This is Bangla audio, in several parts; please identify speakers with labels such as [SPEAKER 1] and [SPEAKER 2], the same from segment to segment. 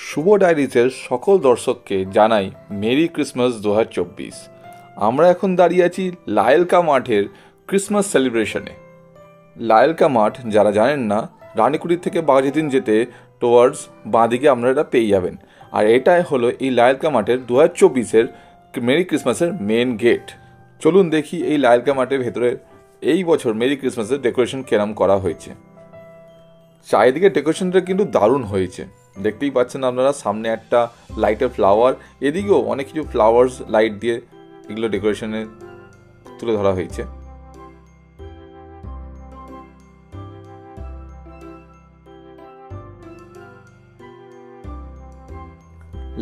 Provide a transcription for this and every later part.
[SPEAKER 1] শুভ ডায়েরিজের সকল দর্শককে জানাই মেরি ক্রিসমাস 2024। আমরা এখন দাঁড়িয়ে আছি লায়েলকা মাঠের ক্রিসমাস সেলিব্রেশনে। লায়েলকা মাঠ যারা জানেন না, রানীকুড়ি থেকে বাঘাযতীন যেতে টুয়ার্ডস বাঁদিকে আপনারা এটা পেয়ে যাবেন। আর এটাই হলো এই লায়েলকা মাঠের 2024-এর মেরি ক্রিসমাসের মেন গেট। চলুন দেখি এই লায়েলকা মাঠের ভেতরে এই বছর মেরি ক্রিসমাসের ডেকোরেশন কেরাম করা হয়েছে। চারিদিকে ডেকোরেশনটা কিন্তু দারুণ হয়েছে, দেখতেই পাচ্ছেন আপনারা। সামনে একটা লাইটের ফ্লাওয়ার, এদিকেও অনেক কিছু ফ্লাওয়ার্স লাইট দিয়ে এগুলো ডেকোরেশনে তুলে ধরা হয়েছে।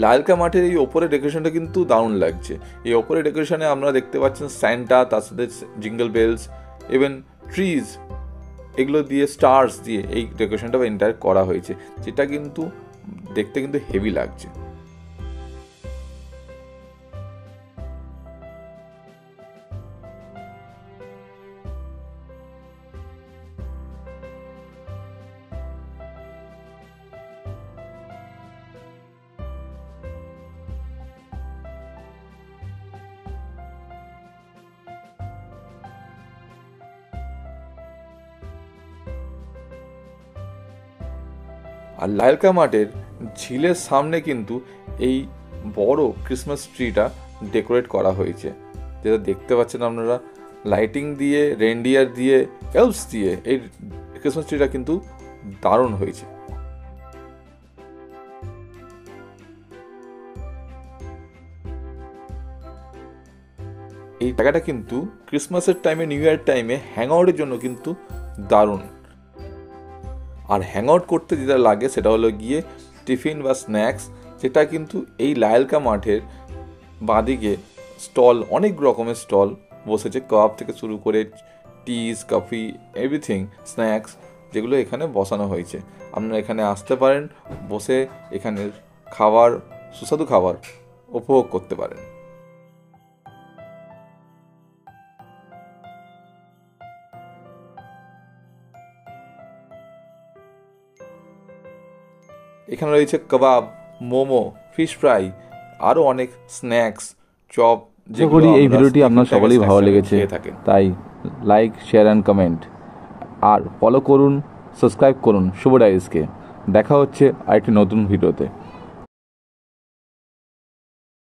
[SPEAKER 1] লায়েলকা মাঠের এই ওপরে ডেকোরেশনটা কিন্তু দারুণ লাগছে। এই ওপরে ডেকোরেশনে আপনারা দেখতে পাচ্ছেন স্যান্টা, তার সাথে জিঙ্গল বেলস, ইভেন ট্রিজ, এগুলো দিয়ে স্টার্স দিয়ে এই ডেকোরেশনটা এন্টার করা হয়েছে, যেটা কিন্তু দেখতে কিন্তু হেভি লাগছে। আর লায়েলকা মাঠের ঝিলের সামনে কিন্তু এই বড় ক্রিসমাস ট্রিটা ডেকোরেট করা হয়েছে, যেটা দেখতে পাচ্ছেন আপনারা। লাইটিং দিয়ে, রেনডিয়ার দিয়ে, এলভস দিয়ে এই ক্রিসমাস ট্রিটা কিন্তু দারুণ হয়েছে। এই জায়গাটা কিন্তু ক্রিসমাসের টাইমে, নিউ ইয়ার টাইমে হ্যাং আউটের জন্য কিন্তু দারুণ। আর হ্যাং আউট করতে যেটা লাগে সেটা হলো গিয়ে টিফিন বা স্ন্যাক্স, যেটা কিন্তু এই লায়েলকা মাঠের বাঁদিকে স্টল, অনেক রকমের স্টল বসেছে, কাপ থেকে শুরু করে টিস, কফি, এভরিথিং, স্ন্যাক্স, যেগুলো এখানে বসানো হয়েছে। আপনারা এখানে আসতে পারেন, বসে এখানের খাবার, সুস্বাদু খাবার উপভোগ করতে পারেন। এখানে রয়েছে কাবাব, মোমো, ফিশ ফ্রাই, আরও অনেক স্ন্যাক্স, চপ।
[SPEAKER 2] আশা করি এই ভিডিওটি আপনার সকলেই ভালো লেগেছে, তাই লাইক, শেয়ার অ্যান্ড কমেন্ট, আর ফলো করুন, সাবস্ক্রাইব করুন শুভ ডায়েরিজকে। দেখা হচ্ছে আরেকটি নতুন ভিডিওতে।